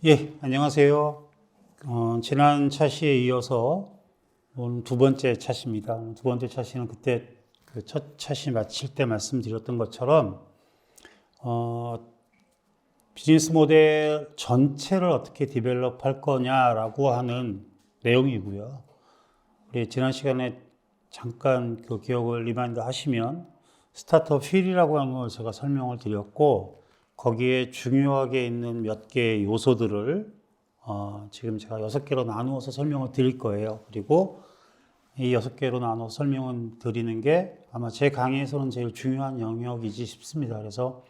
예, 안녕하세요. 지난 차시에 이어서 오늘 두 번째 차시입니다. 두 번째 차시는 그때 그 첫 차시 마칠 때 말씀드렸던 것처럼 어, 비즈니스 모델 전체를 어떻게 디벨롭할 거냐라고 하는 내용이고요. 우리 지난 시간에 잠깐 그 기억을 리마인드 하시면 스타트업 휠이라고 하는 걸 제가 설명을 드렸고 거기에 중요하게 있는 몇 개의 요소들을 지금 제가 6개로 나누어서 설명을 드릴 거예요. 그리고 이 6개로 나눠 설명을 드리는 게 아마 제 강의에서는 제일 중요한 영역이지 싶습니다. 그래서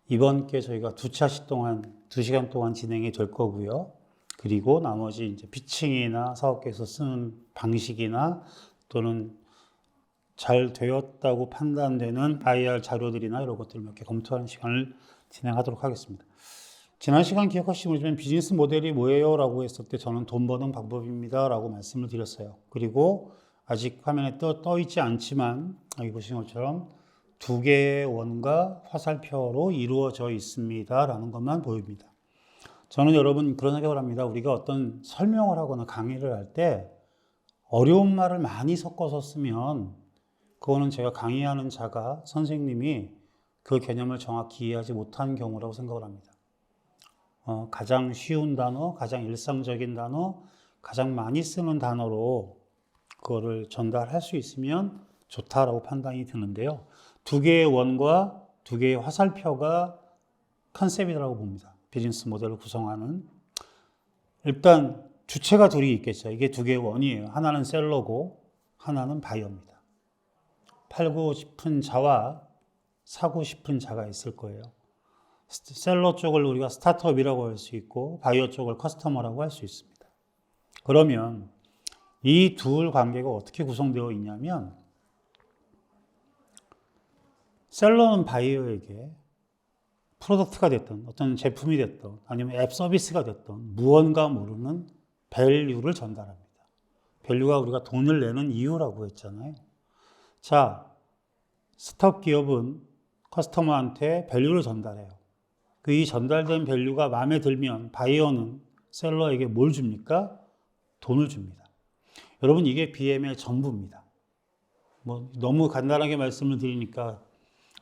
이번 게 저희가 두 차시 동안, 2시간 동안 진행이 될 거고요. 그리고 나머지 이제 피칭이나 사업계에서 쓰는 방식이나 또는 잘 되었다고 판단되는 IR 자료들이나 이런 것들을 몇 개 검토하는 시간을 진행하도록 하겠습니다. 지난 시간 기억하시면 비즈니스 모델이 뭐예요? 라고 했을 때 저는 돈 버는 방법입니다. 라고 말씀을 드렸어요. 그리고 아직 화면에 떠 있지 않지만 여기 보시는 것처럼 두 개의 원과 화살표로 이루어져 있습니다. 라는 것만 보입니다. 저는 여러분 그런 생각을 합니다. 우리가 어떤 설명을 하거나 강의를 할 때 어려운 말을 많이 섞어서 쓰면 그거는 제가 강의하는 자가 선생님이 그 개념을 정확히 이해하지 못한 경우라고 생각을 합니다. 가장 쉬운 단어, 가장 일상적인 단어, 가장 많이 쓰는 단어로 그거를 전달할 수 있으면 좋다라고 판단이 드는데요. 두 개의 원과 두 개의 화살표가 컨셉이라고 봅니다. 비즈니스 모델을 구성하는. 일단 주체가 둘이 있겠죠. 이게 두 개의 원이에요. 하나는 셀러고 하나는 바이어입니다. 팔고 싶은 자와 사고 싶은 자가 있을 거예요. 셀러 쪽을 우리가 스타트업이라고 할 수 있고 바이어 쪽을 커스터머라고 할 수 있습니다. 그러면 이 둘 관계가 어떻게 구성되어 있냐면 셀러는 바이어에게 프로덕트가 됐든 어떤 제품이 됐든 아니면 앱 서비스가 됐든 무언가 모르는 밸류를 전달합니다. 밸류가 우리가 돈을 내는 이유라고 했잖아요. 자, 스타트업 기업은 커스터머한테 밸류를 전달해요. 그 이 전달된 밸류가 마음에 들면 바이어는 셀러에게 뭘 줍니까? 돈을 줍니다. 여러분 이게 BM의 전부입니다. 너무 간단하게 말씀을 드리니까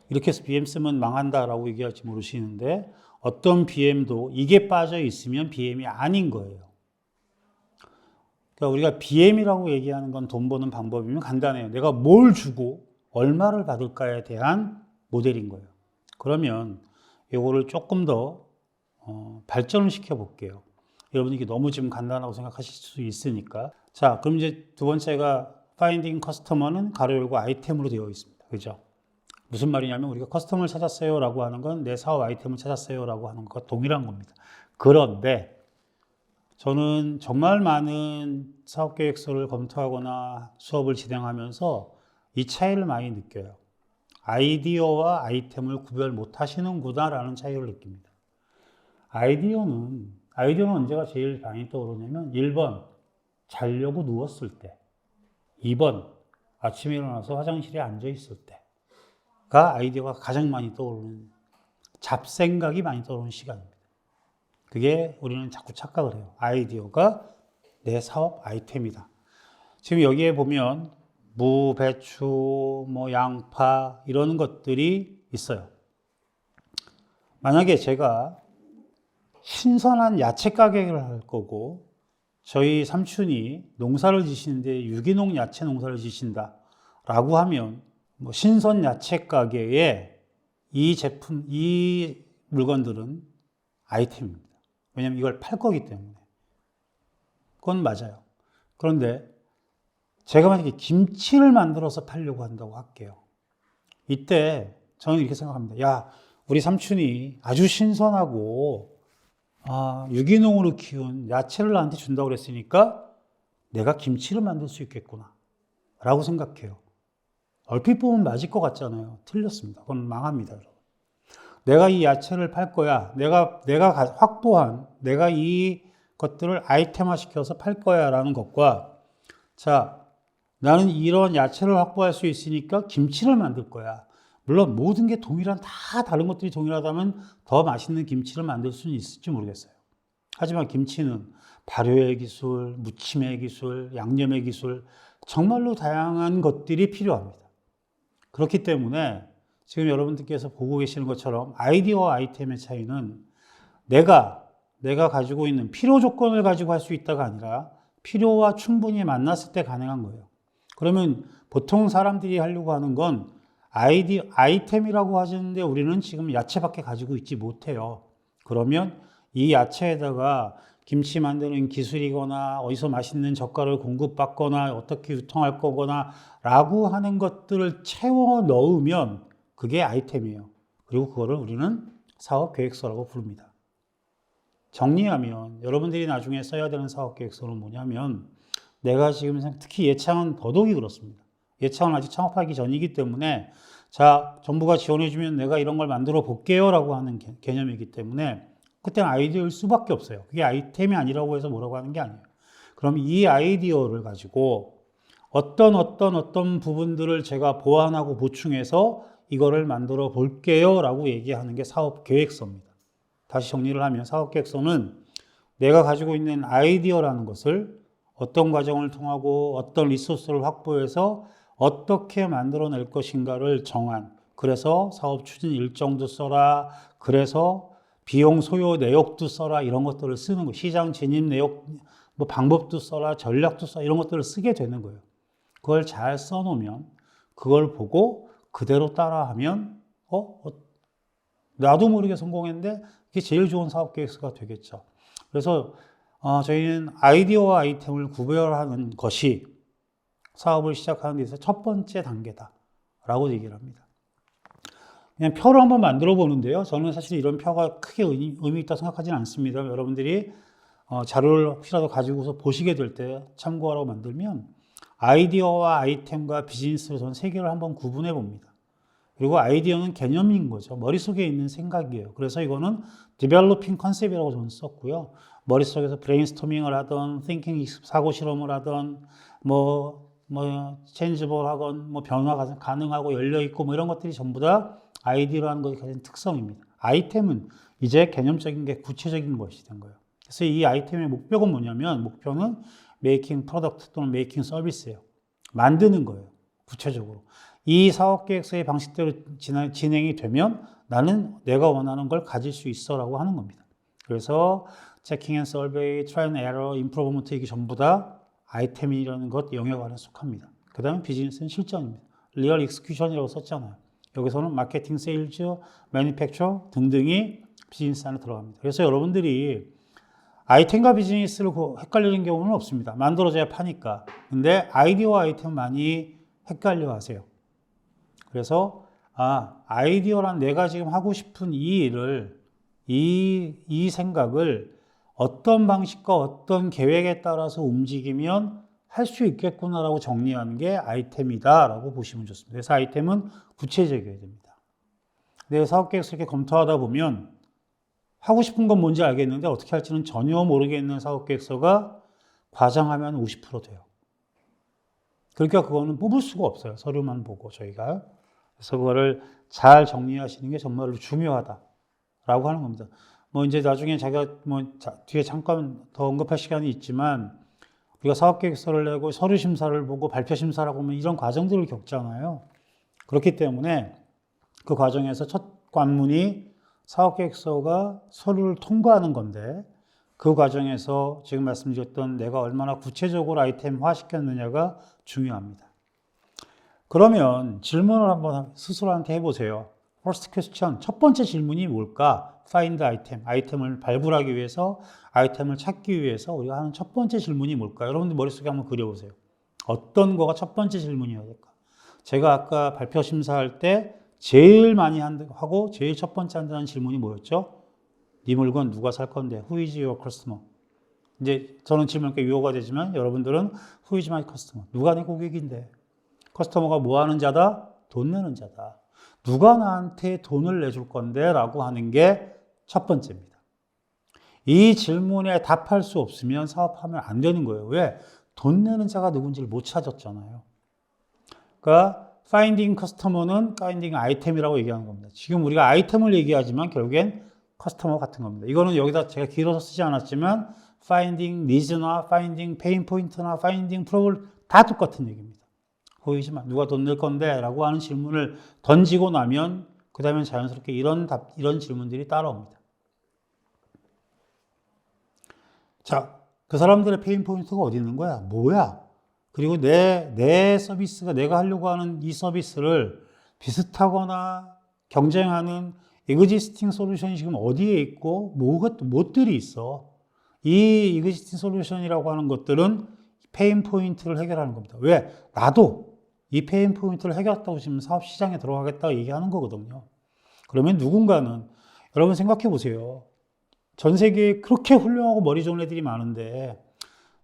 이렇게 해서 BM 쓰면 망한다라고 얘기할지 모르시는데 어떤 BM도 이게 빠져 있으면 BM이 아닌 거예요. 그러니까 우리가 BM이라고 얘기하는 건 돈 버는 방법이면 간단해요. 내가 뭘 주고 얼마를 받을까에 대한 모델인 거예요. 그러면 이거를 조금 더 발전을 시켜 볼게요. 여러분 이게 너무 지금 간단하고 생각하실 수 있으니까. 자, 그럼 이제 두 번째가 Finding Customer는 가로 열고 아이템으로 되어 있습니다. 그죠? 무슨 말이냐면 우리가 커스터머를 찾았어요 라고 하는 건 내 사업 아이템을 찾았어요 라고 하는 것과 동일한 겁니다. 그런데 저는 정말 많은 사업계획서를 검토하거나 수업을 진행하면서 이 차이를 많이 느껴요. 아이디어와 아이템을 구별 못 하시는구나라는 차이를 느낍니다. 아이디어는 언제가 제일 많이 떠오르냐면 1번 자려고 누웠을 때, 2번 아침에 일어나서 화장실에 앉아 있을 때가 아이디어가 가장 많이 떠오르는, 잡생각이 많이 떠오르는 시간입니다. 그게 우리는 자꾸 착각을 해요. 아이디어가 내 사업 아이템이다. 지금 여기에 보면 무, 배추, 양파 이런 것들이 있어요. 만약에 제가 신선한 야채 가게를 할 거고 저희 삼촌이 농사를 지시는데 유기농 야채 농사를 지신다라고 하면 신선 야채 가게에 이 제품, 이 물건들은 아이템입니다. 왜냐하면 이걸 팔 거기 때문에. 그건 맞아요. 그런데 제가 만약에 김치를 만들어서 팔려고 한다고 할게요. 이때 저는 이렇게 생각합니다. 야, 우리 삼촌이 아주 신선하고 유기농으로 키운 야채를 나한테 준다고 그랬으니까 내가 김치를 만들 수 있겠구나 라고 생각해요. 얼핏 보면 맞을 것 같잖아요. 틀렸습니다. 그건 망합니다. 여러분. 내가 이 야채를 팔 거야. 내가 확보한, 내가 이 것들을 아이템화 시켜서 팔 거야 라는 것과, 자, 나는 이런 야채를 확보할 수 있으니까 김치를 만들 거야. 물론 모든 게 동일한, 다 다른 것들이 동일하다면 더 맛있는 김치를 만들 수는 있을지 모르겠어요. 하지만 김치는 발효의 기술, 무침의 기술, 양념의 기술, 정말로 다양한 것들이 필요합니다. 그렇기 때문에 지금 여러분들께서 보고 계시는 것처럼 아이디어와 아이템의 차이는 내가 가지고 있는 필요 조건을 가지고 할 수 있다가 아니라 필요와 충분히 만났을 때 가능한 거예요. 그러면 보통 사람들이 하려고 하는 건 아이템이라고 하시는데 우리는 지금 야채밖에 가지고 있지 못해요. 그러면 이 야채에다가 김치 만드는 기술이거나 어디서 맛있는 젓갈을 공급받거나 어떻게 유통할 거거나 라고 하는 것들을 채워 넣으면 그게 아이템이에요. 그리고 그거를 우리는 사업계획서라고 부릅니다. 정리하면 여러분들이 나중에 써야 되는 사업계획서는 뭐냐면 내가 지금 특히 예창은 더더욱이 그렇습니다. 예창은 아직 창업하기 전이기 때문에 자, 정부가 지원해주면 내가 이런 걸 만들어 볼게요 라고 하는 개념이기 때문에 그때는 아이디어일 수밖에 없어요. 그게 아이템이 아니라고 해서 뭐라고 하는 게 아니에요. 그럼 이 아이디어를 가지고 어떤 부분들을 제가 보완하고 보충해서 이거를 만들어 볼게요 라고 얘기하는 게 사업계획서입니다. 다시 정리를 하면 사업계획서는 내가 가지고 있는 아이디어라는 것을 어떤 과정을 통하고 어떤 리소스를 확보해서 어떻게 만들어낼 것인가를 정한, 그래서 사업 추진 일정도 써라, 그래서 비용 소요 내역도 써라, 이런 것들을 쓰는 거예요. 시장 진입 내역, 뭐 방법도 써라, 전략도 써라, 이런 것들을 쓰게 되는 거예요. 그걸 잘 써놓으면 그걸 보고 그대로 따라하면 나도 모르게 성공했는데 그게 제일 좋은 사업계획서가 되겠죠. 그래서 저희는 아이디어와 아이템을 구별하는 것이 사업을 시작하는 데 있어서 첫 번째 단계다라고 얘기를 합니다. 그냥 표를 한번 만들어 보는데요. 저는 사실 이런 표가 크게 의미 있다고 생각하지는 않습니다. 여러분들이 자료를 혹시라도 가지고서 보시게 될 때 참고하라고 만들면 아이디어와 아이템과 비즈니스를 저는 세 개를 한번 구분해 봅니다. 그리고 아이디어는 개념인 거죠. 머릿속에 있는 생각이에요. 그래서 이거는 developing concept이라고 저는 썼고요. 머릿속에서 브레인스토밍을 하던, thinking 사고 실험을 하던, changeable 하건, 변화 가능하고 열려있고, 이런 것들이 전부 다 아이디어라는 것이 가진 특성입니다. 아이템은 이제 개념적인 게 구체적인 것이 된 거예요. 그래서 이 아이템의 목표가 뭐냐면, 목표는 making product 또는 making service예요. 만드는 거예요. 구체적으로. 이 사업계획서의 방식대로 진행이 되면 나는 내가 원하는 걸 가질 수 있어 라고 하는 겁니다. 그래서 체킹 앤 서베이, 트라이 앤 에러, 임프로브먼트 이게 전부 다 아이템이라는 것 영역 안에 속합니다. 그 다음에 비즈니스는 실전입니다. 리얼 익스큐션이라고 썼잖아요. 여기서는 마케팅, 세일즈, 매니팩처 등등이 비즈니스 안에 들어갑니다. 그래서 여러분들이 아이템과 비즈니스를 헷갈리는 경우는 없습니다. 만들어져야 파니까. 근데 아이디어와 아이템 많이 헷갈려 하세요. 그래서 아이디어란 내가 지금 하고 싶은 이 일을 이 생각을 어떤 방식과 어떤 계획에 따라서 움직이면 할 수 있겠구나라고 정리하는 게 아이템이다라고 보시면 좋습니다. 그래서 아이템은 구체적이어야 됩니다. 내 사업계획서 이렇게 검토하다 보면 하고 싶은 건 뭔지 알겠는데 어떻게 할지는 전혀 모르겠는 사업계획서가 과장하면 50% 돼요. 그러니까 그거는 뽑을 수가 없어요. 서류만 보고 저희가. 그래서 그거를 잘 정리하시는 게 정말로 중요하다라고 하는 겁니다. 이제 나중에 자기가 뒤에 잠깐 더 언급할 시간이 있지만 우리가 사업계획서를 내고 서류 심사를 보고 발표 심사라고 하면 이런 과정들을 겪잖아요. 그렇기 때문에 그 과정에서 첫 관문이 사업계획서가 서류를 통과하는 건데 그 과정에서 지금 말씀드렸던 내가 얼마나 구체적으로 아이템화 시켰느냐가 중요합니다. 그러면 질문을 한번 스스로한테 해보세요. First question, 첫 번째 질문이 뭘까? Find item, 아이템을 발굴하기 위해서, 아이템을 찾기 위해서 우리가 하는 첫 번째 질문이 뭘까? 여러분들 머릿속에 한번 그려보세요. 어떤 거가 첫 번째 질문이어야 될까? 제가 아까 발표 심사할 때 제일 많이 하고 제일 첫 번째 한다는 질문이 뭐였죠? 네 물건 누가 살 건데? Who is your customer? 이제 저는 질문 꽤 유효가 되지만 여러분들은 Who is my customer? 누가 내 고객인데? 커스터머가 뭐 하는 자다? 돈 내는 자다. 누가 나한테 돈을 내줄 건데? 라고 하는 게 첫 번째입니다. 이 질문에 답할 수 없으면 사업하면 안 되는 거예요. 왜? 돈 내는 자가 누군지를 못 찾았잖아요. 그러니까 finding customer는 finding item이라고 얘기하는 겁니다. 지금 우리가 아이템을 얘기하지만 결국엔 커스터머 같은 겁니다. 이거는 여기다 제가 길어서 쓰지 않았지만 finding needs나 finding pain point나 finding problem 다 똑같은 얘기입니다. 보이지 마. 누가 돈 낼 건데? 라고 하는 질문을 던지고 나면 그 다음에 자연스럽게 이런 질문들이 따라옵니다. 자, 그 사람들의 페인 포인트가 어디 있는 거야? 뭐야? 그리고 내 서비스가 내가 하려고 하는 이 서비스를 비슷하거나 경쟁하는 existing 솔루션이 지금 어디에 있고 무엇들이 있어? 이 existing 솔루션이라고 하는 것들은 페인 포인트를 해결하는 겁니다. 왜? 나도 이 페인 포인트를 해결했다고 지금 사업 시장에 들어가겠다고 얘기하는 거거든요. 그러면 누군가는 여러분 생각해 보세요. 전 세계에 그렇게 훌륭하고 머리 좋은 애들이 많은데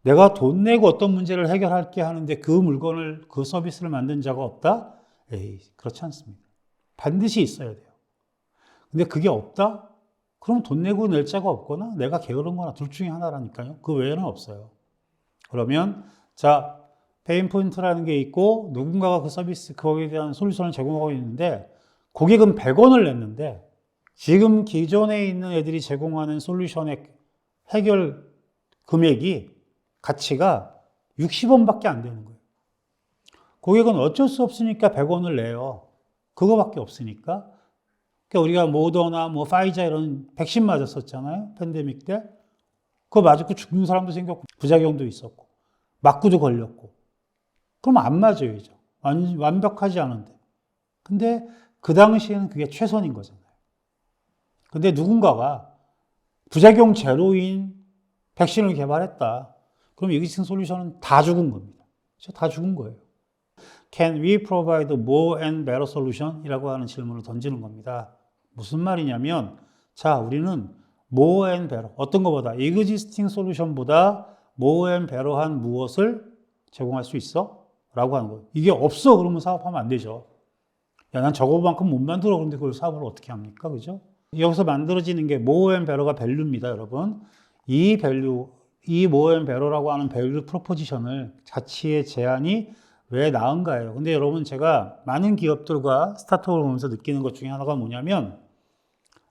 내가 돈 내고 어떤 문제를 해결할게 하는데 그 물건을 그 서비스를 만든 자가 없다? 에이, 그렇지 않습니다. 반드시 있어야 돼요. 근데 그게 없다? 그럼 돈 내고 낼 자가 없거나 내가 게으른 거나 둘 중에 하나라니까요. 그 외에는 없어요. 그러면 자, 페인 포인트라는 게 있고 누군가가 그 서비스 거기에 대한 솔루션을 제공하고 있는데 고객은 100원을 냈는데 지금 기존에 있는 애들이 제공하는 솔루션의 해결 금액이 가치가 60원밖에 안 되는 거예요. 고객은 어쩔 수 없으니까 100원을 내요. 그거밖에 없으니까. 그러니까 우리가 모더나 뭐 파이자 이런 백신 맞았었잖아요. 팬데믹 때. 그거 맞고 죽는 사람도 생겼고 부작용도 있었고 맞고도 걸렸고. 그럼 안 맞아야죠. 완벽하지 않은데. 근데 그 당시에는 그게 최선인 거잖아요. 근데 누군가가 부작용 제로인 백신을 개발했다. 그럼 existing 솔루션은 다 죽은 겁니다. 다 죽은 거예요. Can we provide more and better solution? 이라고 하는 질문을 던지는 겁니다. 무슨 말이냐면, 자, 우리는 more and better, 어떤 것보다, existing solution보다 more and better한 무엇을 제공할 수 있어? 라고 하는 거예요. 이게 없어, 그러면 사업하면 안 되죠. 야, 난 저거만큼 못 만들어. 그런데 그걸 사업을 어떻게 합니까? 그죠? 여기서 만들어지는 게 more and better가 밸류입니다, 여러분. 이 밸류, 이 more and better라고 하는 밸류 프로포지션을 가치의 제한이 왜 나은가예요? 근데 여러분 제가 많은 기업들과 스타트업을 보면서 느끼는 것 중에 하나가 뭐냐면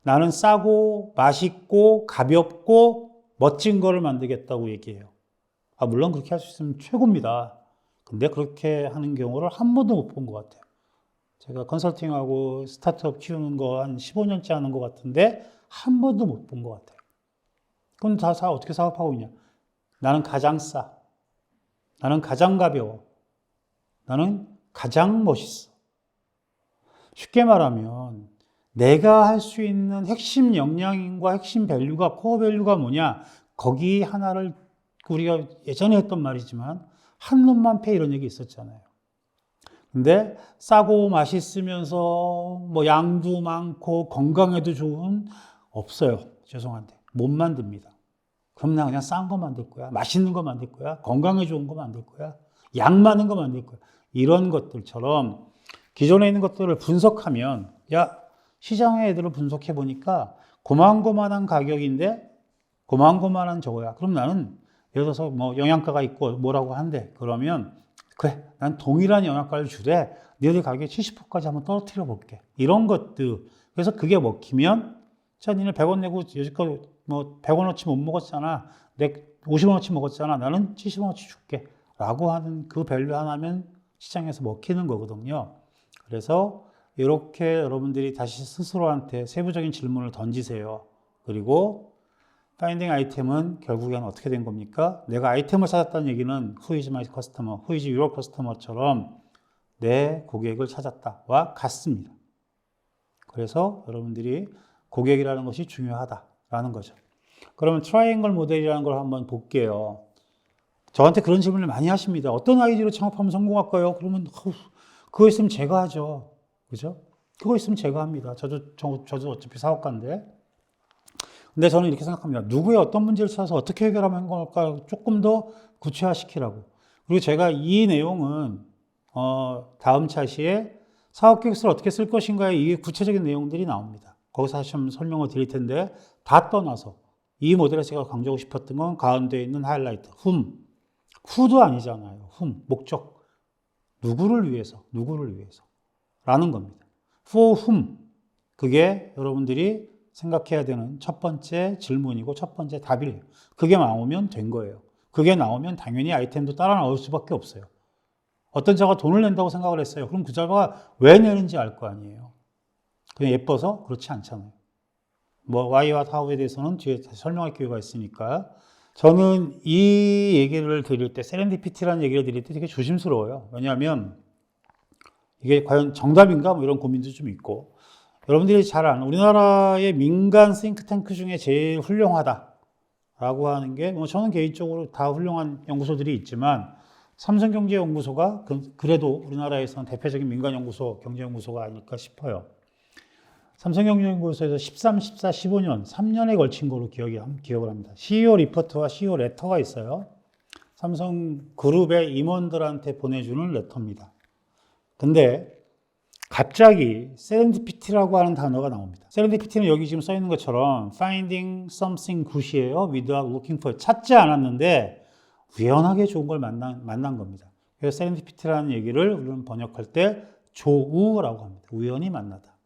나는 싸고 맛있고 가볍고 멋진 거를 만들겠다고 얘기해요. 물론 그렇게 할 수 있으면 최고입니다. 근데 그렇게 하는 경우를 한 번도 못 본 것 같아요. 제가 컨설팅하고 스타트업 키우는 거 한 15년째 하는 것 같은데 한 번도 못 본 것 같아요. 그럼 다 어떻게 사업하고 있냐? 나는 가장 싸. 나는 가장 가벼워. 나는 가장 멋있어. 쉽게 말하면 내가 할 수 있는 핵심 역량과 핵심 밸류가 코어 밸류가 뭐냐? 거기 하나를 우리가 예전에 했던 말이지만 한 놈만 패 이런 얘기 있었잖아요. 근데 싸고 맛있으면서 뭐 양도 많고 건강에도 좋은 없어요. 죄송한데 못 만듭니다. 그럼 나 그냥 싼 거 만들 거야. 맛있는 거 만들 거야. 건강에 좋은 거 만들 거야. 양 많은 거 만들 거야. 이런 것들처럼 기존에 있는 것들을 분석하면 야 시장의 애들을 분석해 보니까 고만고만한 가격인데 고만고만한 저거야. 그럼 나는 예를 들어서 뭐 영양가가 있고 뭐라고 한대. 그러면 그래 난 동일한 영양가를 주되 너희들 가격에 70%까지 한번 떨어뜨려 볼게. 이런 것들. 그래서 그게 먹히면 자 니네 100원 내고 여지껏 뭐 100원어치 못 먹었잖아. 내 50원어치 먹었잖아. 나는 70원어치 줄게. 라고 하는 그 밸류 하나면 시장에서 먹히는 거거든요. 그래서 이렇게 여러분들이 다시 스스로한테 세부적인 질문을 던지세요. 그리고 파인딩 아이템은 결국엔 어떻게 된 겁니까? 내가 아이템을 찾았다는 얘기는 Who is my customer, Who is your customer처럼 내 고객을 찾았다와 같습니다. 그래서 여러분들이 고객이라는 것이 중요하다라는 거죠. 그러면 트라이앵글 모델이라는 걸 한번 볼게요. 저한테 그런 질문을 많이 하십니다. 어떤 아이디어로 창업하면 성공할까요? 그러면 그거 있으면 제가 하죠. 그죠? 그거 있으면 제가 합니다. 저도 어차피 사업가인데. 근데 저는 이렇게 생각합니다. 누구의 어떤 문제를 찾아서 어떻게 해결하면 걸까 조금 더 구체화시키라고. 그리고 제가 이 내용은 다음 차시에 사업계획서를 어떻게 쓸 것인가에 이게 구체적인 내용들이 나옵니다. 거기서 다시 한번 설명을 드릴 텐데 다 떠나서 이 모델에 제가 강조하고 싶었던 건 가운데 있는 하이라이트, who도 아니잖아요. 목적. 누구를 위해서 라는 겁니다. for whom. 그게 여러분들이 생각해야 되는 첫 번째 질문이고 첫 번째 답이래요. 그게 나오면 된 거예요. 그게 나오면 당연히 아이템도 따라 나올 수밖에 없어요. 어떤 자가 돈을 낸다고 생각을 했어요. 그럼 그 자가 왜 내는지 알 거 아니에요. 그냥 예뻐서? 그렇지 않잖아요. 뭐 why와 how에 대해서는 뒤에 다시 설명할 기회가 있으니까. 저는 이 얘기를 드릴 때, 세렌디피티라는 얘기를 드릴 때 되게 조심스러워요. 왜냐하면 이게 과연 정답인가? 뭐 이런 고민도 좀 있고. 여러분들이 잘 아는 우리나라의 민간 싱크탱크 중에 제일 훌륭하다라고 하는 게, 뭐 저는 개인적으로 다 훌륭한 연구소들이 있지만, 삼성경제연구소가 그래도 우리나라에서는 대표적인 민간연구소, 경제연구소가 아닐까 싶어요. 삼성경제연구소에서 13, 14, 15년, 3년에 걸친 거로 기억을 합니다. CEO 리포트와 CEO 레터가 있어요. 삼성그룹의 임원들한테 보내주는 레터입니다. 근데 갑자기 세렌디피티라고 하는 단어가 나옵니다. 세렌디피티는 여기 지금 써 있는 것처럼 finding something good이에요. without looking for. 찾지 않았는데 우연하게 좋은 걸 만난 겁니다. 그래서 세렌디피티라는 얘기를 우리는 번역할 때 조우라고 합니다. 우연히 만나다.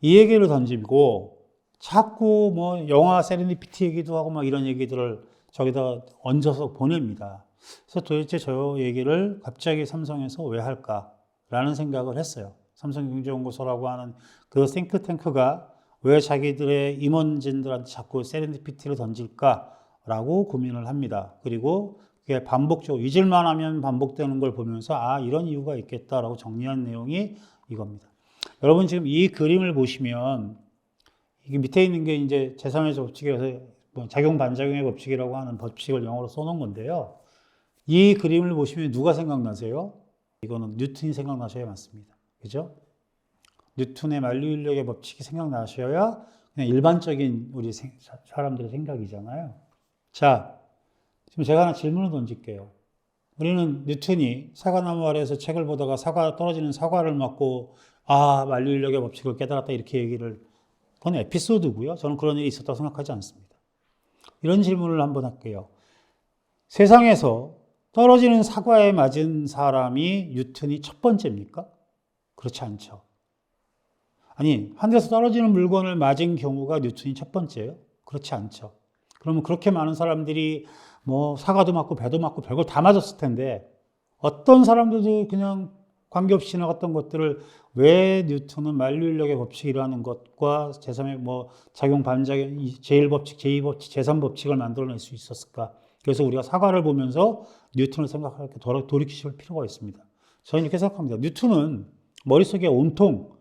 이 얘기를 던지고 자꾸 뭐 영화 세렌디피티 얘기도 하고 막 이런 얘기들을 저기다 얹어서 보냅니다. 그래서 도대체 저 얘기를 갑자기 삼성에서 왜 할까라는 생각을 했어요. 삼성경제연구소라고 하는 그 싱크탱크가 왜 자기들의 임원진들한테 자꾸 세렌디피티를 던질까라고 고민을 합니다. 그리고 그게 반복적으로 잊을만 하면 반복되는 걸 보면서 아, 이런 이유가 있겠다라고 정리한 내용이 이겁니다. 여러분 지금 이 그림을 보시면 이게 밑에 있는 게 이제 제3의 법칙에서 작용 반작용의 법칙이라고 하는 법칙을 영어로 써놓은 건데요. 이 그림을 보시면 누가 생각나세요? 이거는 뉴턴이 생각나셔야 맞습니다. 그죠? 뉴턴의 만류인력의 법칙이 생각나셔야 그냥 일반적인 우리 사람들의 생각이잖아요. 자, 지금 제가 하나 질문을 던질게요. 우리는 뉴턴이 사과나무 아래에서 책을 보다가 떨어지는 사과를 맞고 아, 만류인력의 법칙을 깨달았다 이렇게 얘기를, 그건 에피소드고요. 저는 그런 일이 있었다고 생각하지 않습니다. 이런 질문을 한번 할게요. 세상에서 떨어지는 사과에 맞은 사람이 뉴턴이 첫 번째입니까? 그렇지 않죠. 아니, 하늘에서 떨어지는 물건을 맞은 경우가 뉴턴이 첫 번째예요? 그렇지 않죠. 그러면 그렇게 많은 사람들이 뭐 사과도 맞고 배도 맞고 별걸 다 맞았을 텐데 어떤 사람들도 그냥 관계없이 지나갔던 것들을 왜 뉴턴은 만류인력의 법칙이라는 것과 제3의 뭐 작용 반작용 제1법칙, 제2법칙, 제3법칙을 만들어낼 수 있었을까? 그래서 우리가 사과를 보면서 뉴턴을 생각할 때 돌이키실 필요가 있습니다. 저는 이렇게 생각합니다. 뉴턴은 머릿속에 온통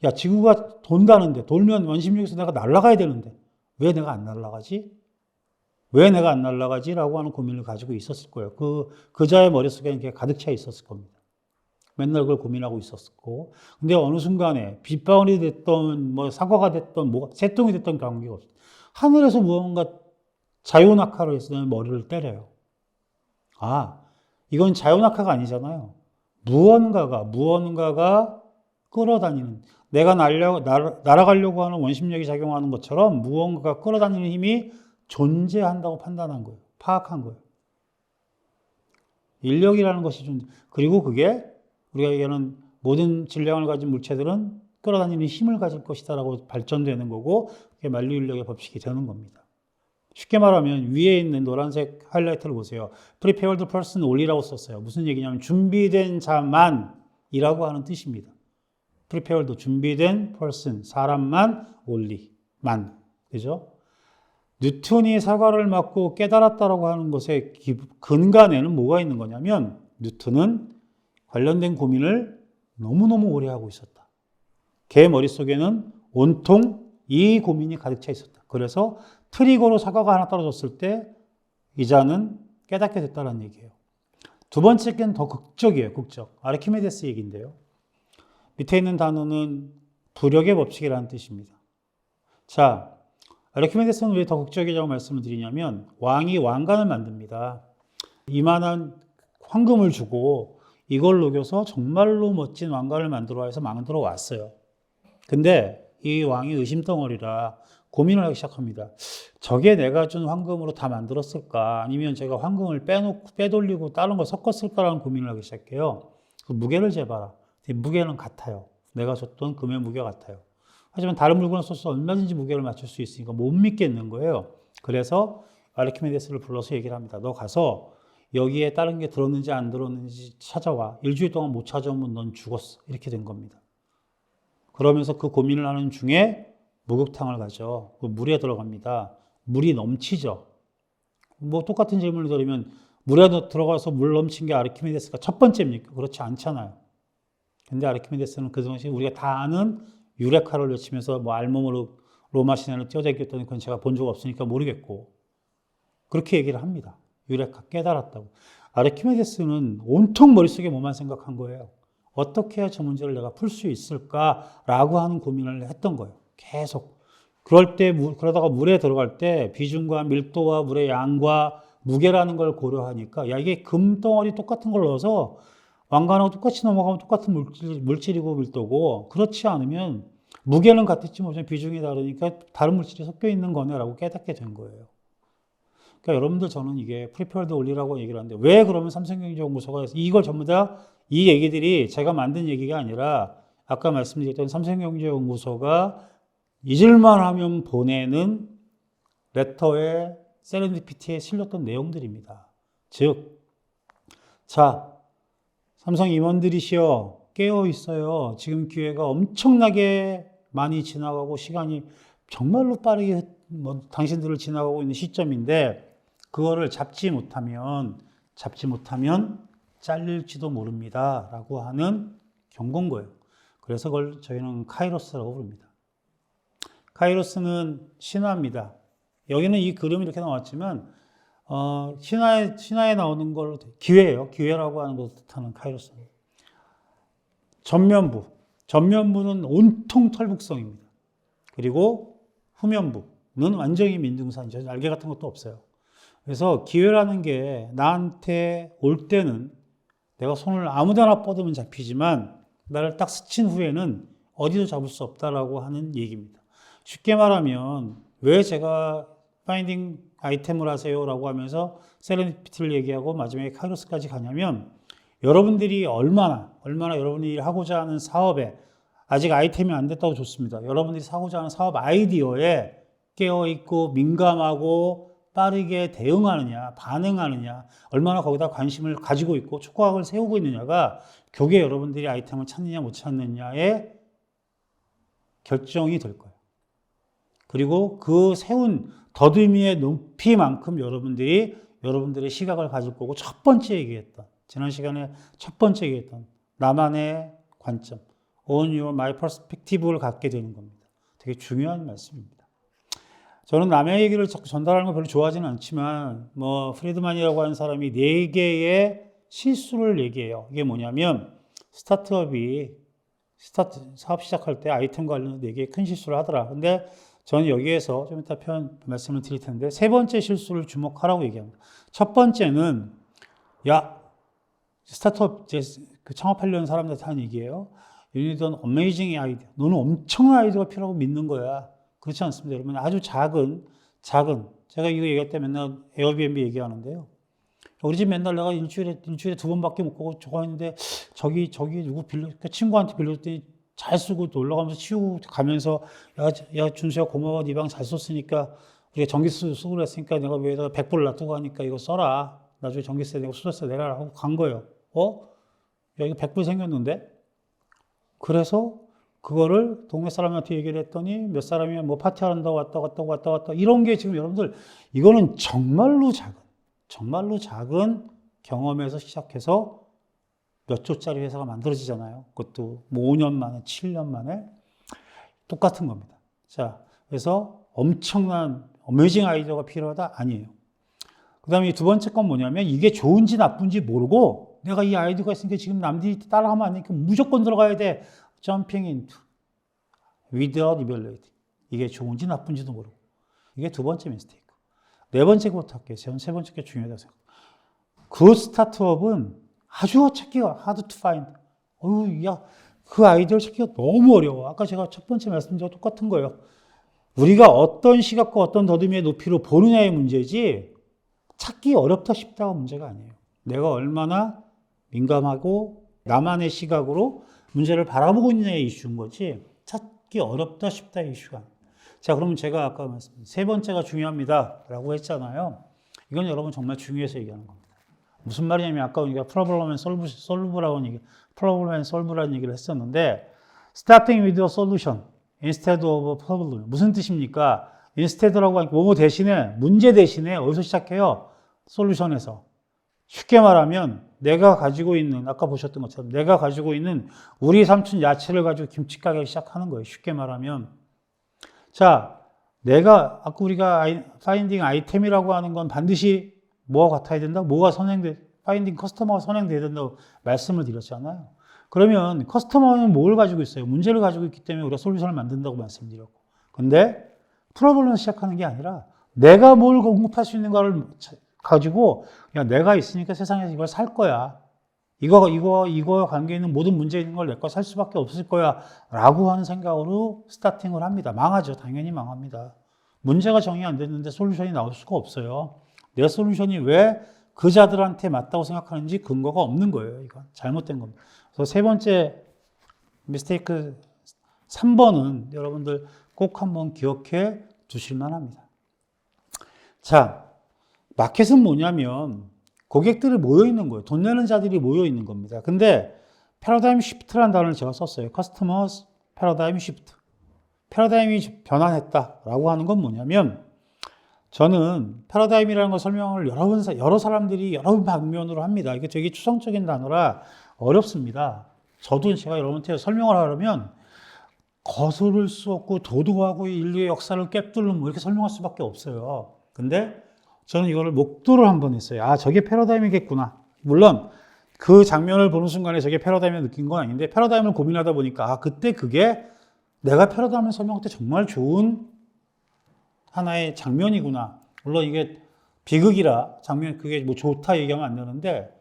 야, 지구가 돈다는데 돌면 원심력에서 내가 날아가야 되는데 왜 내가 안 날아가지? 왜 내가 안 날아가지? 라고 하는 고민을 가지고 있었을 거예요. 그자의 머릿속에 이게 가득 차 있었을 겁니다. 맨날 그걸 고민하고 있었고. 근데 어느 순간에 빗방울이 됐던, 뭐 사과가 됐던, 뭐 새똥이 됐던 관계가 없어요. 하늘에서 무언가 자유낙하로 해서 머리를 때려요. 아, 이건 자유낙하가 아니잖아요. 무언가가 끌어다니는, 내가 날아가려고 하는 원심력이 작용하는 것처럼 무언가가 끌어다니는 힘이 존재한다고 판단한 거예요. 파악한 거예요. 인력이라는 것이 그리고 그게 우리가 얘기하는 모든 질량을 가진 물체들은 끌어다니는 힘을 가질 것이다라고 발전되는 거고 그게 만류인력의 법칙이 되는 겁니다. 쉽게 말하면 위에 있는 노란색 하이라이트를 보세요. Prepared person only라고 썼어요. 무슨 얘기냐면 준비된 자만이라고 하는 뜻입니다. Prepared, 준비된 person, 사람만, only, 만. 그죠? 뉴턴이 사과를 맞고 깨달았다라고 하는 것의 근간에는 뭐가 있는 거냐면 뉴턴은 관련된 고민을 너무너무 오래 하고 있었다. 걔 머릿속에는 온통 이 고민이 가득 차 있었다. 그래서 트리거로 사과가 하나 떨어졌을 때 이자는 깨닫게 됐다는 얘기예요. 두 번째는 더 극적이에요. 극적. 아르키메데스 얘기인데요. 밑에 있는 단어는 부력의 법칙이라는 뜻입니다. 자, 아르키메데스는 왜 더 극적이라고 말씀을 드리냐면 왕이 왕관을 만듭니다. 이만한 황금을 주고 이걸 녹여서 정말로 멋진 왕관을 만들어 왔어요. 근데 이 왕이 의심덩어리라 고민을 하기 시작합니다. 저게 내가 준 황금으로 다 만들었을까? 아니면 제가 황금을 빼돌리고 다른 걸 섞었을까라는 고민을 하기 시작해요. 그 무게를 재봐라. 무게는 같아요. 내가 줬던 금의 무게 같아요. 하지만 다른 물건을 써서 얼마든지 무게를 맞출 수 있으니까 못 믿겠는 거예요. 그래서 아르키메데스를 불러서 얘기를 합니다. 너 가서 여기에 다른 게 들었는지 안 들었는지 찾아와. 일주일 동안 못 찾아오면 넌 죽었어. 이렇게 된 겁니다. 그러면서 그 고민을 하는 중에 목욕탕을 가죠. 그 물에 들어갑니다. 물이 넘치죠. 뭐 똑같은 질문을 드리면 물에 들어가서 물 넘친 게 아르키메데스가 첫 번째입니까? 그렇지 않잖아요. 근데 아르키메데스는 그 당시 우리가 다 아는 유레카를 외치면서 뭐 알몸으로 로마 시내를 뛰어다녔더니 그건 제가 본 적 없으니까 모르겠고 그렇게 얘기를 합니다. 유레카 깨달았다고. 아르키메데스는 온통 머릿속에 뭐만 생각한 거예요. 어떻게 해야 저 문제를 내가 풀 수 있을까라고 하는 고민을 했던 거예요. 계속. 그러다가 물에 들어갈 때 비중과 밀도와 물의 양과 무게라는 걸 고려하니까 야 이게 금덩어리 똑같은 걸 넣어서 왕관하고 똑같이 넘어가면 똑같은 물질이고 밀도고 그렇지 않으면 무게는 같을지 모르지만 비중이 다르니까 다른 물질이 섞여 있는 거네라고 깨닫게 된 거예요. 그러니까 여러분들 저는 이게 프리페어드 원리라고 얘기를 하는데 왜 그러면 삼성경제연구소가 이걸 전부 다 이 얘기들이 제가 만든 얘기가 아니라 아까 말씀드렸던 삼성경제연구소가 잊을만 하면 보내는 레터에 세렌디피티에 실렸던 내용들입니다. 즉, 자, 삼성 임원들이시여 깨어 있어요. 지금 기회가 엄청나게 많이 지나가고 시간이 정말로 빠르게 당신들을 지나가고 있는 시점인데 그거를 잡지 못하면 잘릴지도 모릅니다. 라고 하는 경고인 거예요. 그래서 그걸 저희는 카이로스라고 부릅니다. 카이로스는 신화입니다. 여기는 이 그림이 이렇게 나왔지만 신화에 나오는 걸 기회예요. 기회라고 하는 것을 뜻하는 카이로스는. 전면부는 온통 털북성입니다. 그리고 후면부는 완전히 민둥산이죠. 날개 같은 것도 없어요. 그래서 기회라는 게 나한테 올 때는 내가 손을 아무데나 뻗으면 잡히지만 나를 딱 스친 후에는 어디도 잡을 수 없다라고 하는 얘기입니다. 쉽게 말하면 왜 제가 파인딩 아이템을 하세요라고 하면서 세렌디피티를 얘기하고 마지막에 카이로스까지 가냐면 여러분들이 얼마나 여러분이 하고자 하는 사업에 아직 아이템이 안 됐다고 좋습니다. 여러분들이 하고자 하는 사업 아이디어에 깨어있고 민감하고 빠르게 대응하느냐, 반응하느냐, 얼마나 거기다 관심을 가지고 있고 촉각을 세우고 있느냐가 교계 여러분들이 아이템을 찾느냐 못 찾느냐의 결정이 될 거예요. 그리고 그 세운 더듬이의 높이만큼 여러분들의 시각을 가질 거고 첫 번째 얘기했던, 지난 시간에 첫 번째 얘기했던 나만의 관점, own your my perspective를 갖게 되는 겁니다. 되게 중요한 말씀입니다. 저는 남의 얘기를 자꾸 전달하는 거 별로 좋아하지는 않지만 프리드만이라고 하는 사람이 4개의 실수를 얘기해요. 이게 뭐냐면 사업 시작할 때 아이템 관련 4개의 큰 실수를 하더라. 근데 저는 여기에서 좀 이따 말씀을 드릴 텐데 3번째 실수를 주목하라고 얘기합니다. 첫 번째는 스타트업 창업하려는 사람들한테 하는 얘기예요. You need an amazing idea. 너는 엄청난 아이디어가 필요하고 믿는 거야. 그렇지 않습니다. 여러분 아주 작은 제가 이거 얘기할 때 맨날 에어비앤비 얘기하는데요. 우리 집 맨날 내가 일주일에 2번밖에 못 가고 저거 했는데 저기 누구 친구한테 빌렸더니 잘 쓰고 또 올라가면서 치우고 가면서 야 준수야 고마워 네 방 잘 썼으니까 우리가 전기세 쓰고 그랬으니까 내가 위에다가 100불 놔두고 하니까 이거 써라. 나중에 전기세 내고 수도세 내라 하고 간 거예요. 야 이거 100불 생겼는데? 그래서 그거를 동네 사람한테 얘기를 했더니 몇 사람이 파티한다고 왔다 이런 게 지금 여러분들 이거는 정말로 작은 경험에서 시작해서 몇 조짜리 회사가 만들어지잖아요. 그것도 5년 만에 7년 만에 똑같은 겁니다. 자, 그래서 엄청난 어메이징 아이디어가 필요하다? 아니에요. 그 다음에 두 번째 건 뭐냐면 이게 좋은지 나쁜지 모르고 내가 이 아이디어가 있으니까 지금 남들이 따라하면 안 되니까 무조건 들어가야 돼. Jumping into without evaluating. 이게 좋은지 나쁜지도 모르고. 이게 두 번째 미스테이크. 네 번째 것부터 할게요. 저는 세 번째 게 중요하다고 생각해요. 그 스타트업은 아주 찾기가 hard to find. 그 아이디어를 찾기가 너무 어려워. 아까 제가 첫 번째 말씀드린 똑같은 거예요. 우리가 어떤 시각과 어떤 더듬이의 높이로 보느냐의 문제지 찾기 어렵다 쉽다가 문제가 아니에요. 내가 얼마나 민감하고 나만의 시각으로 문제를 바라보고 있느냐의 이슈인 거지 찾기 찾기 어렵다 쉽다 이슈가. 자, 그러면 제가 아까 말씀드린 세 번째가 중요합니다라고 했잖아요. 이건 여러분 정말 중요해서 얘기하는 겁니다. 무슨 말이냐면 아까 우리가 프로블럼 앤 솔브라는 얘기를 했었는데 starting with a solution instead of a problem. 무슨 뜻입니까? instead라고 하니까 뭐 대신에 문제 대신에 어디서 시작해요? 솔루션에서. 쉽게 말하면 내가 가지고 있는 아까 보셨던 것처럼 내가 가지고 있는 우리 삼촌 야채를 가지고 김치 가게 시작하는 거예요. 쉽게 말하면. 자, 내가 아까 우리가 파인딩 아이템이라고 하는 건 반드시 뭐가 같아야 된다? 뭐가 파인딩 커스터머가 선행돼야 된다고 말씀을 드렸잖아요. 그러면 커스터머는 뭘 가지고 있어요? 문제를 가지고 있기 때문에 우리가 솔루션을 만든다고 말씀드렸고. 근데 프로블럼을 시작하는 게 아니라 내가 뭘 공급할 수 있는가를 가지고 야, 내가 있으니까 세상에서 이걸 살 거야. 이거 관계 있는 모든 문제 있는 걸 내 거 살 수밖에 없을 거야. 라고 하는 생각으로 스타팅을 합니다. 망하죠. 당연히 망합니다. 문제가 정의 안 됐는데 솔루션이 나올 수가 없어요. 내 솔루션이 왜 그 자들한테 맞다고 생각하는지 근거가 없는 거예요. 이건 잘못된 겁니다. 그래서 세 번째 미스테이크 3번은 여러분들 꼭 한번 기억해 두실 만합니다. 자, 마켓은 뭐냐면 고객들이 모여 있는 거예요. 돈 내는 자들이 모여 있는 겁니다. 근데 패러다임 시프트라는 단어를 제가 썼어요. Customers Paradigm Shift. 패러다임이 변환했다라고 하는 건 뭐냐면 저는 패러다임이라는 걸 설명을 여러 사람들이 여러 방면으로 합니다. 이게 되게 추상적인 단어라 어렵습니다. 저도 제가 여러분한테 설명을 하려면 거스를 수 없고 도도하고 인류의 역사를 꿰뚫는 뭐 이렇게 설명할 수밖에 없어요. 근데 저는 이거를 목도를 한번 했어요. 아, 저게 패러다임이겠구나. 물론 그 장면을 보는 순간에 저게 패러다임을 느낀 건 아닌데 패러다임을 고민하다 보니까 아, 그때 그게 내가 패러다임을 설명할 때 정말 좋은 하나의 장면이구나. 물론 이게 비극이라 장면 그게 뭐 좋다 얘기하면 안 되는데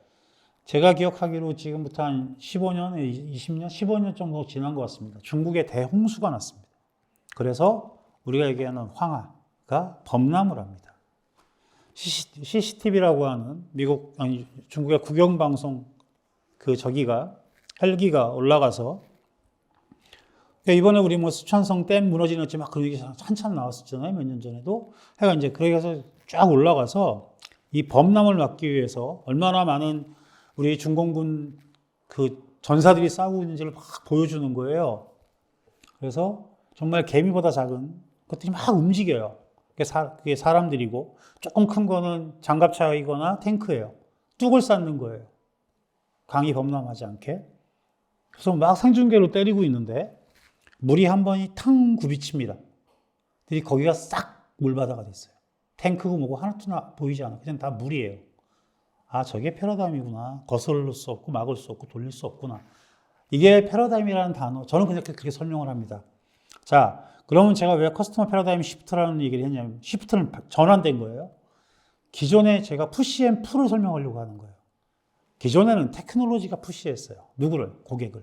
제가 기억하기로 지금부터 한 15년, 20년, 15년 정도 지난 것 같습니다. 중국에 대홍수가 났습니다. 그래서 우리가 얘기하는 황하가 범람을 합니다. CCTV라고 하는 중국의 국영방송 헬기가 올라가서 이번에 우리 뭐 수천성 댐 무너지는 막 그런 얘기 한참 나왔었잖아요. 몇 년 전에도. 해가 이제 그렇게 해서 쫙 올라가서 이 범람을 막기 위해서 얼마나 많은 우리 중공군 그 전사들이 싸우고 있는지를 막 보여주는 거예요. 그래서 정말 개미보다 작은 것들이 막 움직여요. 그게 사람들이고 조금 큰 거는 장갑차이거나 탱크예요. 뚝을 쌓는 거예요. 강이 범람하지 않게. 그래서 막 생중계로 때리고 있는데 물이 한 번이 탕 굽이칩니다. 근데 거기가 싹 물바다가 됐어요. 탱크고 뭐고 하나도 보이지 않아. 그냥 다 물이에요. 아, 저게 패러다임이구나. 거스를 수 없고 막을 수 없고 돌릴 수 없구나. 이게 패러다임이라는 단어. 저는 그냥 그렇게 설명을 합니다. 자, 그러면 제가 왜 커스터머 패러다임 시프트라는 얘기를 했냐면 시프트는 전환된 거예요. 기존에 제가 푸시 앤 풀을 설명하려고 하는 거예요. 기존에는 테크놀로지가 푸시했어요. 누구를? 고객을.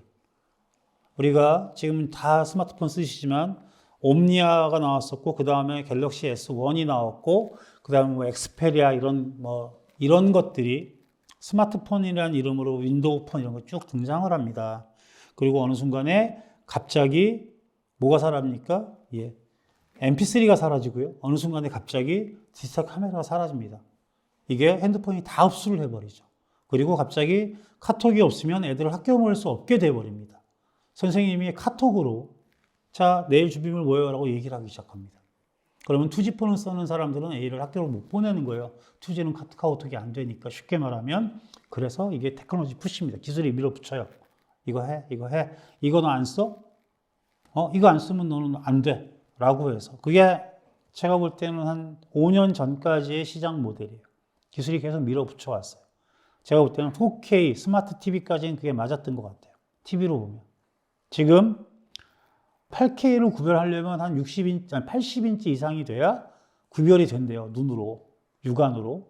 우리가 지금 다 스마트폰 쓰시지만 옴니아가 나왔었고 그 다음에 갤럭시 S1이 나왔고 그 다음에 뭐 엑스페리아 이런 것들이 스마트폰이라는 이름으로 윈도우폰 이런 거 쭉 등장을 합니다. 그리고 어느 순간에 갑자기 뭐가 사라집니까? 예. MP3가 사라지고요. 어느 순간에 갑자기 디지털 카메라가 사라집니다. 이게 핸드폰이 다 흡수를 해버리죠. 그리고 갑자기 카톡이 없으면 애들을 학교 보낼 수 없게 돼버립니다. 선생님이 카톡으로 자, 내일 준비물 뭐예요라고 얘기를 하기 시작합니다. 그러면 투지폰을 쓰는 사람들은 A를 학교로 못 보내는 거예요. 투지는 카카오톡이 안 되니까 쉽게 말하면 그래서 이게 테크놀로지 푸시입니다. 기술이 밀어붙여요. 이거 해. 이거 너 안 써? 이거 안 쓰면 너는 안 돼. 라고 해서 그게 제가 볼 때는 한 5년 전까지의 시장 모델이에요. 기술이 계속 밀어붙여 왔어요. 제가 볼 때는 4K 스마트 TV까지는 그게 맞았던 것 같아요. TV로 보면. 지금 8K로 구별하려면 한 80인치 이상이 돼야 구별이 된대요. 눈으로, 육안으로.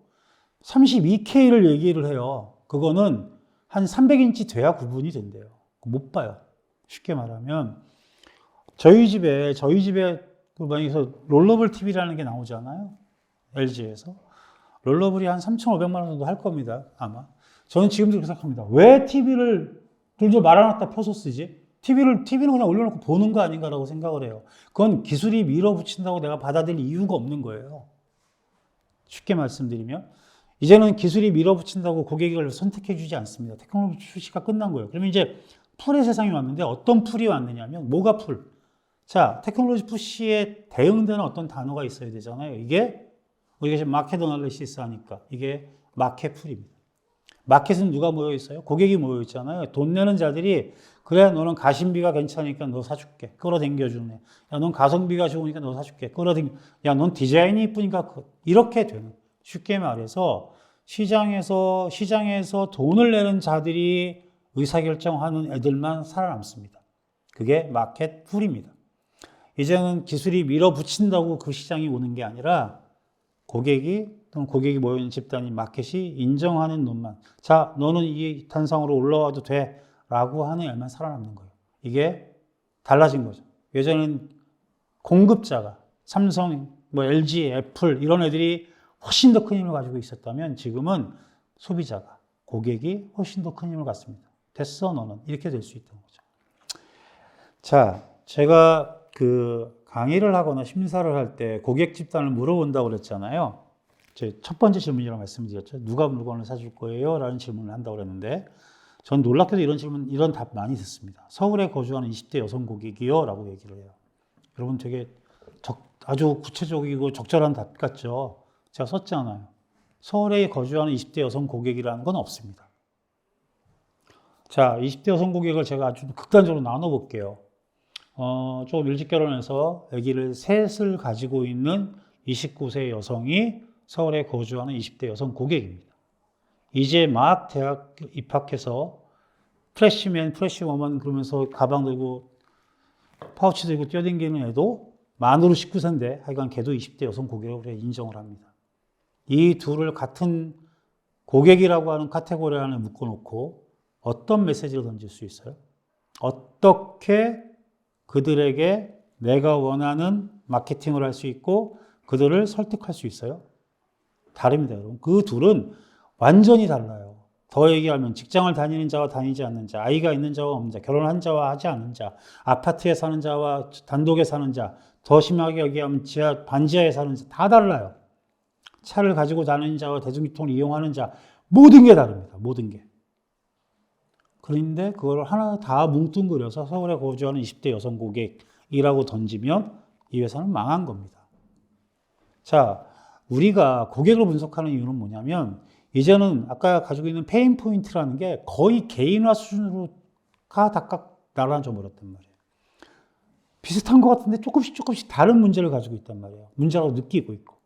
32K를 얘기를 해요. 그거는 한 300인치 돼야 구분이 된대요. 못 봐요. 쉽게 말하면. 저희 집에 만약에서 롤러블 TV라는 게 나오잖아요. LG에서. 롤러블이 한 3,500만 원 정도 할 겁니다. 아마. 저는 지금도 그렇게 생각합니다. 왜 TV를 둘도 말아놨다 펴서 쓰지? TV는 그냥 올려놓고 보는 거 아닌가라고 생각을 해요. 그건 기술이 밀어붙인다고 내가 받아들일 이유가 없는 거예요. 쉽게 말씀드리면 이제는 기술이 밀어붙인다고 고객을 선택해 주지 않습니다. 테크놀로지 출시가 끝난 거예요. 그러면 이제 풀의 세상이 왔는데 어떤 풀이 왔느냐면 뭐가 풀? 자, 테크놀로지 푸시에 대응되는 어떤 단어가 있어야 되잖아요. 이게 우리가 지금 마켓 어널리시스 하니까 이게 마켓 풀입니다. 마켓은 누가 모여 있어요? 고객이 모여 있잖아요. 돈 내는 자들이 그래 너는 가심비가 괜찮으니까 너 사줄게. 끌어당겨주네. 야, 넌 가성비가 좋으니까 너 사줄게. 끌어당겨. 야, 넌 디자인이 이쁘니까 이렇게 되는. 쉽게 말해서 시장에서 돈을 내는 자들이 의사결정하는 애들만 살아남습니다. 그게 마켓 풀입니다. 이제는 기술이 밀어붙인다고 그 시장이 오는 게 아니라 고객이 모여있는 집단이 마켓이 인정하는 놈만. 자, 너는 이 단상으로 올라와도 돼. 라고 하는 애만 살아남는 거예요. 이게 달라진 거죠. 예전에는 공급자가 삼성, LG, 애플 이런 애들이 훨씬 더 큰 힘을 가지고 있었다면 지금은 소비자가, 고객이 훨씬 더 큰 힘을 갖습니다. 됐어, 너는. 이렇게 될 수 있다는 거죠. 자, 제가 강의를 하거나 심사를 할 때 고객 집단을 물어본다고 그랬잖아요. 제 첫 번째 질문이라고 말씀드렸죠. 누가 물건을 사줄 거예요? 라는 질문을 한다고 그랬는데, 전 놀랍게도 이런 답 많이 듣습니다. 서울에 거주하는 20대 여성 고객이요? 라고 얘기를 해요. 여러분 되게 아주 구체적이고 적절한 답 같죠? 제가 썼잖아요. 서울에 거주하는 20대 여성 고객이라는 건 없습니다. 자, 20대 여성 고객을 제가 아주 극단적으로 나눠볼게요. 조금 일찍 결혼해서 아기를 셋을 가지고 있는 29세 여성이 서울에 거주하는 20대 여성 고객입니다. 이제 막 대학 입학해서 프레시맨, 프레시워먼 그러면서 가방 들고 파우치 들고 뛰어다니는 애도 만으로 19세인데 하여간 걔도 20대 여성 고객으로 인정을 합니다. 이 둘을 같은 고객이라고 하는 카테고리 안에 묶어놓고 어떤 메시지를 던질 수 있어요? 어떻게 그들에게 내가 원하는 마케팅을 할 수 있고 그들을 설득할 수 있어요? 다릅니다, 여러분. 그 둘은 완전히 달라요. 더 얘기하면 직장을 다니는 자와 다니지 않는 자, 아이가 있는 자와 없는 자, 결혼한 자와 하지 않는 자, 아파트에 사는 자와 단독에 사는 자, 더 심하게 얘기하면 반지하에 사는 자, 다 달라요. 차를 가지고 다니는 자와 대중교통을 이용하는 자, 모든 게 다릅니다. 모든 게. 그런데 그걸 하나 다 뭉뚱그려서 서울에 거주하는 20대 여성 고객이라고 던지면 이 회사는 망한 겁니다. 자, 우리가 고객을 분석하는 이유는 뭐냐면 이제는 아까 가지고 있는 페인 포인트라는 게 거의 개인화 수준으로 다 나눠져 버렸단 말이에요. 비슷한 것 같은데 조금씩 다른 문제를 가지고 있단 말이에요. 문제라고 느끼고 있고.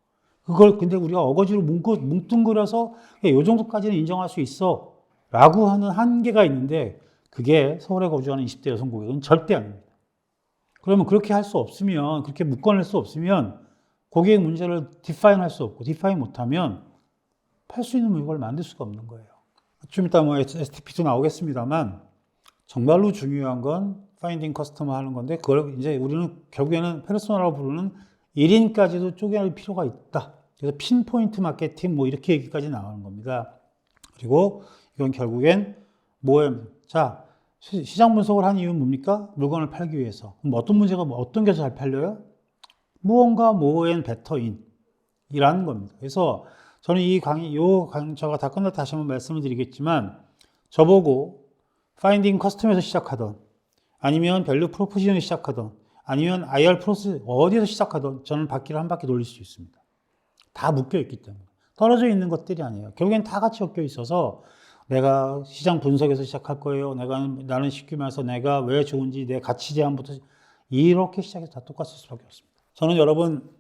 그걸 근데 우리가 어거지로 뭉뚱그려서 이 정도까지는 인정할 수 있어 라고 하는 한계가 있는데 그게 서울에 거주하는 20대 여성 고객은 절대 아닙니다. 그러면 그렇게 할 수 없으면, 그렇게 묶어낼 수 없으면 고객 문제를 디파인 할 수 없고, 디파인 못하면 팔 수 있는 물건을 만들 수가 없는 거예요. 좀 이따 STP도 나오겠습니다만, 정말로 중요한 건 파인딩 커스터머 하는 건데, 그걸 이제 우리는 결국에는 페르소나라고 부르는 1인까지도 쪼개낼 필요가 있다. 그래서 핀포인트 마케팅 이렇게 얘기까지 나오는 겁니다. 그리고 이건 결국엔 뭐예요? 자, 시장 분석을 한 이유는 뭡니까? 물건을 팔기 위해서. 그럼 어떤 게 잘 팔려요? 무언가 more and better in 이라는 겁니다. 그래서 저는 강좌가 다 끝났다 다시 한번 말씀을 드리겠지만 저보고 파인딩 커스텀에서 시작하던 아니면 밸류 프로포지션에서 시작하던 아니면 IR 프로세스 어디에서 시작하던 저는 바퀴를 한 바퀴 돌릴 수 있습니다. 다 묶여 있기 때문에. 떨어져 있는 것들이 아니에요. 결국엔 다 같이 엮여 있어서 내가 시장 분석에서 시작할 거예요. 나는 쉽게 말해서 내가 왜 좋은지 내 가치 제안부터 이렇게 시작해서 다 똑같을 수밖에 없습니다. 저는 여러분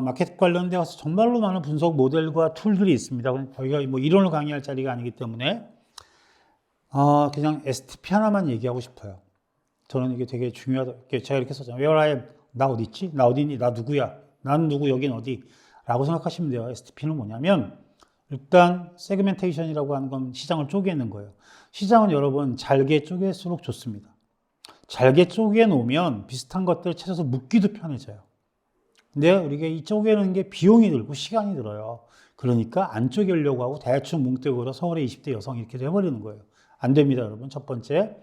마케팅 관련돼 가서 정말로 많은 분석 모델과 툴들이 있습니다. 저희가 이론을 강의할 자리가 아니기 때문에 그냥 STP 하나만 얘기하고 싶어요. 저는 이게 되게 중요하다. 제가 이렇게 썼잖아요. Where I am? 나 어디 있지? 나 어디 있니? 나 누구야? 난 누구? 여긴 어디? 라고 생각하시면 돼요. STP는 뭐냐면 일단 세그멘테이션이라고 하는 건 시장을 쪼개는 거예요. 시장은 여러분 잘게 쪼갤수록 좋습니다. 잘게 쪼개 놓으면 비슷한 것들을 찾아서 묶기도 편해져요. 근데 우리가 이 쪼개는 게 비용이 들고 시간이 들어요. 그러니까 안 쪼개려고 하고 대충 뭉뚱그려 서울의 20대 여성 이렇게 해버리는 거예요. 안 됩니다, 여러분. 첫 번째.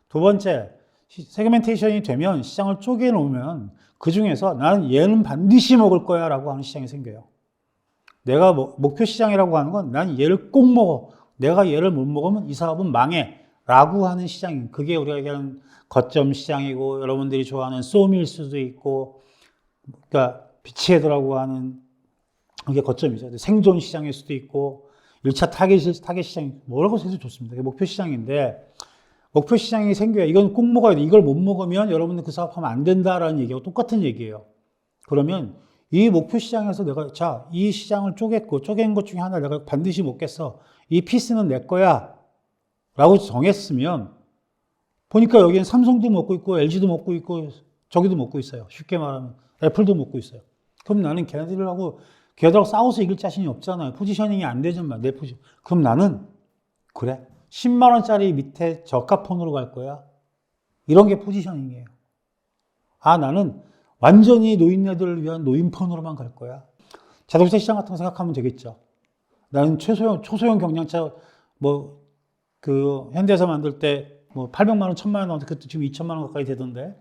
두 번째, 세그멘테이션이 되면 시장을 쪼개놓으면 그 중에서 나는 얘는 반드시 먹을 거야 라고 하는 시장이 생겨요. 내가 목표 시장이라고 하는 건 난 얘를 꼭 먹어. 내가 얘를 못 먹으면 이 사업은 망해 라고 하는 시장이, 그게 우리가 얘기하는 거점 시장이고, 여러분들이 좋아하는 소밀 수도 있고, 그러니까 비치헤더라고 하는 그게 거점이죠. 생존 시장일 수도 있고, 1차 타겟 시장, 뭐라고 해도 좋습니다. 그게 목표 시장인데, 목표 시장이 생겨야 이건 꼭 먹어야 돼. 이걸 못 먹으면 여러분들 그 사업하면 안 된다라는 얘기하고 똑같은 얘기예요. 그러면 이 목표 시장에서 내가, 자, 이 시장을 쪼갠 것 중에 하나 내가 반드시 먹겠어. 이 피스는 내 거야. 라고 정했으면, 보니까 여기는 삼성도 먹고 있고, LG도 먹고 있고, 저기도 먹고 있어요. 쉽게 말하면. 애플도 먹고 있어요. 그럼 나는 걔네들하고 싸워서 이길 자신이 없잖아요. 포지셔닝이 안 되잖아. 내 포지션. 그럼 나는, 그래. 10만원짜리 밑에 저가 폰으로 갈 거야. 이런 게 포지셔닝이에요. 아, 나는 완전히 노인네들을 위한 노인폰으로만 갈 거야. 자동차 시장 같은 거 생각하면 되겠죠. 나는 초소형 경량차, 현대에서 만들 때 800만 원, 1000만 원, 그때 지금 2천만 원 가까이 되던데.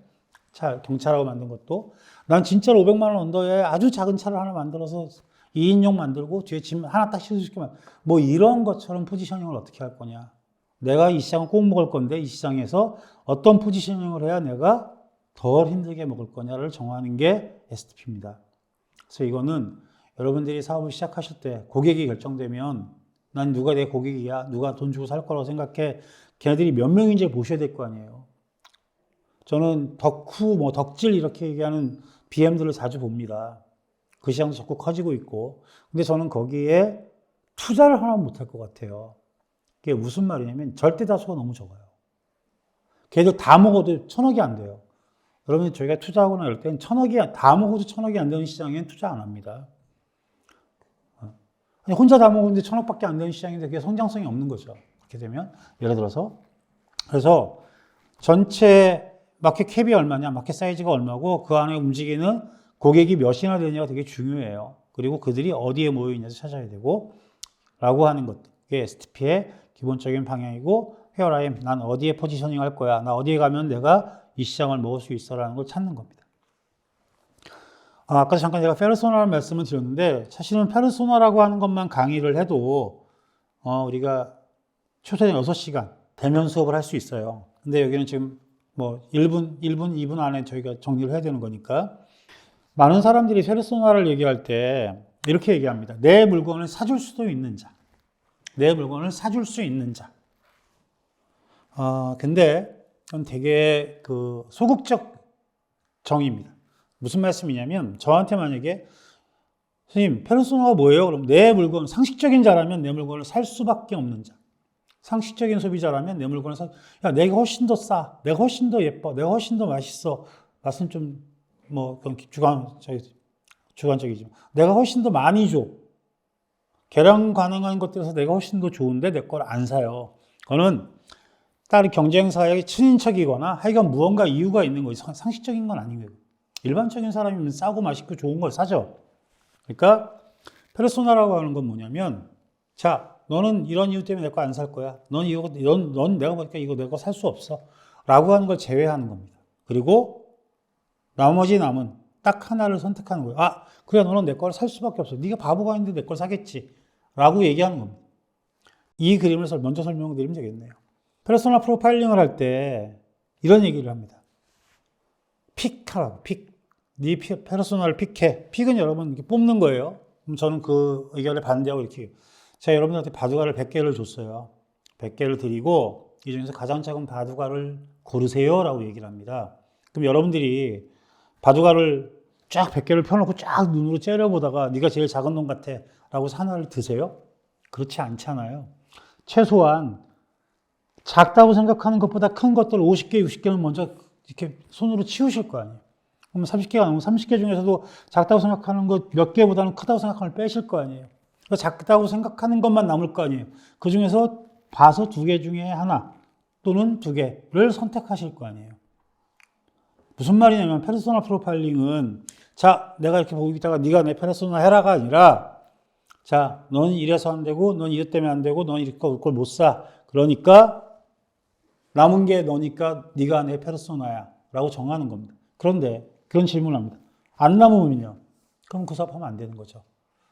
경차라고 만든 것도. 난 진짜로 500만 원 언더에 아주 작은 차를 하나 만들어서 2인용 만들고 뒤에 짐 하나 딱 실어주기만. 이런 것처럼 포지셔닝을 어떻게 할 거냐. 내가 이 시장을 꼭 먹을 건데 이 시장에서 어떤 포지셔닝을 해야 내가 덜 힘들게 먹을 거냐를 정하는 게 STP입니다. 그래서 이거는 여러분들이 사업을 시작하실 때 고객이 결정되면 난 누가 내 고객이야, 누가 돈 주고 살 거라고 생각해. 걔네들이 몇 명인지 보셔야 될 거 아니에요. 저는 덕후, 덕질 이렇게 얘기하는 BM들을 자주 봅니다. 그 시장도 자꾸 커지고 있고. 근데 저는 거기에 투자를 하나 못할 것 같아요. 그게 무슨 말이냐면 절대 다수가 너무 적어요. 걔들 다 먹어도 1000억이 안 돼요. 여러분, 저희가 투자하거나 이럴 땐 다 먹어도 1000억이 안 되는 시장엔 투자 안 합니다. 혼자 다 먹었는데 1000억밖에 안 되는 시장인데 그게 성장성이 없는 거죠. 그렇게 되면 예를 들어서, 그래서 전체 마켓 캡이 얼마냐, 마켓 사이즈가 얼마고 그 안에 움직이는 고객이 몇이나 되느냐가 되게 중요해요. 그리고 그들이 어디에 모여 있냐를 찾아야 되고 라고 하는 것. 그게 STP의 기본적인 방향이고, 헤어라인, 난 어디에 포지셔닝 할 거야, 나 어디에 가면 내가 이 시장을 먹을 수 있어라는 걸 찾는 겁니다. 아까 잠깐 제가 페르소나라는 말씀을 드렸는데, 사실은 페르소나라고 하는 것만 강의를 해도 우리가 최소한 6시간 대면 수업을 할 수 있어요. 근데 여기는 지금 1분, 2분 안에 저희가 정리를 해야 되는 거니까. 많은 사람들이 페르소나를 얘기할 때 이렇게 얘기합니다. 내 물건을 사줄 수도 있는 자. 내 물건을 사줄 수 있는 자. 근데 그건 되게 소극적 정의입니다. 무슨 말씀이냐면, 저한테 만약에 선생님, 페르소나가 뭐예요? 그럼 내 물건, 상식적인 자라면 내 물건을 살 수밖에 없는 자. 상식적인 소비자라면 내 물건을 야, 내가 훨씬 더 싸. 내가 훨씬 더 예뻐. 내가 훨씬 더 맛있어. 맛은 좀, 그건 주관적이지만. 내가 훨씬 더 많이 줘. 계량 가능한 것들에서 내가 훨씬 더 좋은데 내 걸 안 사요. 그거는 다른 경쟁사의 친인척이거나 하여간 무언가 이유가 있는 거지. 상식적인 건 아닌 거예요. 일반적인 사람이면 싸고 맛있고 좋은 걸 사죠. 그러니까 페르소나라고 하는 건 뭐냐면, 자, 너는 이런 이유 때문에 내 거 안 살 거야. 넌 내가 보니까 이거 내 거 살 수 없어. 라고 하는 걸 제외하는 겁니다. 그리고 나머지 남은 딱 하나를 선택하는 거예요. 아, 그래, 너는 내 걸 살 수밖에 없어. 네가 바보가 아닌데 내 걸 사겠지. 라고 얘기하는 겁니다. 이 그림을 먼저 설명드리면 되겠네요. 페르소나 프로파일링을 할 때 이런 얘기를 합니다. 픽하라고, 픽. 네 페르소나를 픽해. 픽은 여러분 이렇게 뽑는 거예요. 그럼 저는 그 의견에 반대하고 이렇게, 제가 여러분들한테 바둑알을 100개를 줬어요. 100개를 드리고 이 중에서 가장 작은 바둑알을 고르세요 라고 얘기를 합니다. 그럼 여러분들이 바둑알을 쫙 100개를 펴놓고 쫙 눈으로 째려보다가 네가 제일 작은 놈 같아 라고 해서 하나를 드세요? 그렇지 않잖아요. 최소한 작다고 생각하는 것보다 큰 것들 50개, 60개는 먼저 이렇게 손으로 치우실 거 아니에요. 그럼 30개가 넘으면 30개 중에서도 작다고 생각하는 것 몇 개보다는 크다고 생각하는 걸 빼실 거 아니에요. 그러니까 작다고 생각하는 것만 남을 거 아니에요. 그 중에서 봐서 2개 중에 하나 또는 2개를 선택하실 거 아니에요. 무슨 말이냐면, 페르소나 프로파일링은, 자, 내가 이렇게 보고 있다가 네가 내 페르소나 해라가 아니라, 자, 넌 이래서 안 되고, 넌 이것 때문에 안 되고, 넌 이걸 못 사. 그러니까 남은 게 너니까 네가 내 페르소나야 라고 정하는 겁니다. 그런데 그런 질문을 합니다. 안 남으면요? 그럼 그 사업하면 안 되는 거죠.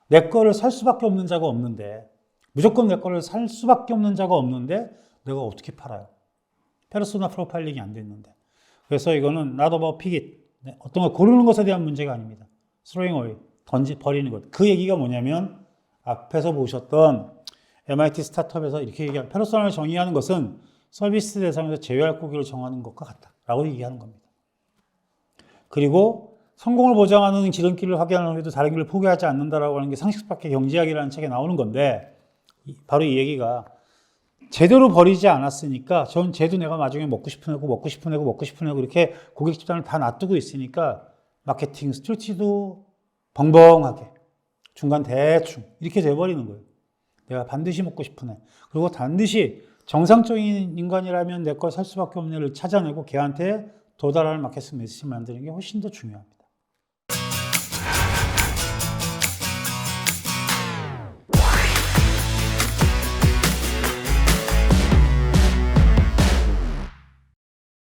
내 거를 살 수밖에 없는 자가 없는데, 무조건 내 거를 살 수밖에 없는 자가 없는데 내가 어떻게 팔아요? 페르소나 프로파일링이 안 됐는데. 그래서 이거는 not about pick it. 어떤 걸 고르는 것에 대한 문제가 아닙니다. throwing away, 버리는 것. 그 얘기가 뭐냐면 앞에서 보셨던 MIT 스타트업에서 이렇게 얘기하는, 페르소나를 정의하는 것은 서비스 대상에서 제외할 고객을 정하는 것과 같다라고 얘기하는 겁니다. 그리고 성공을 보장하는 지름길을 확인하는 후에도 다른 길을 포기하지 않는다라고 하는 게 상식 밖의 경제학이라는 책에 나오는 건데, 바로 이 얘기가 제대로 버리지 않았으니까 전 쟤도 내가 나중에 먹고 싶은 애고 이렇게 고객 집단을 다 놔두고 있으니까 마케팅 스트레티도 벙벙하게 중간 대충 이렇게 돼버리는 거예요. 내가 반드시 먹고 싶은 애. 그리고 반드시 정상적인 인간이라면 내 걸 살 수밖에 없는 애를 찾아내고 걔한테 도달할 마케팅 메시지 만드는 게 훨씬 더 중요합니다.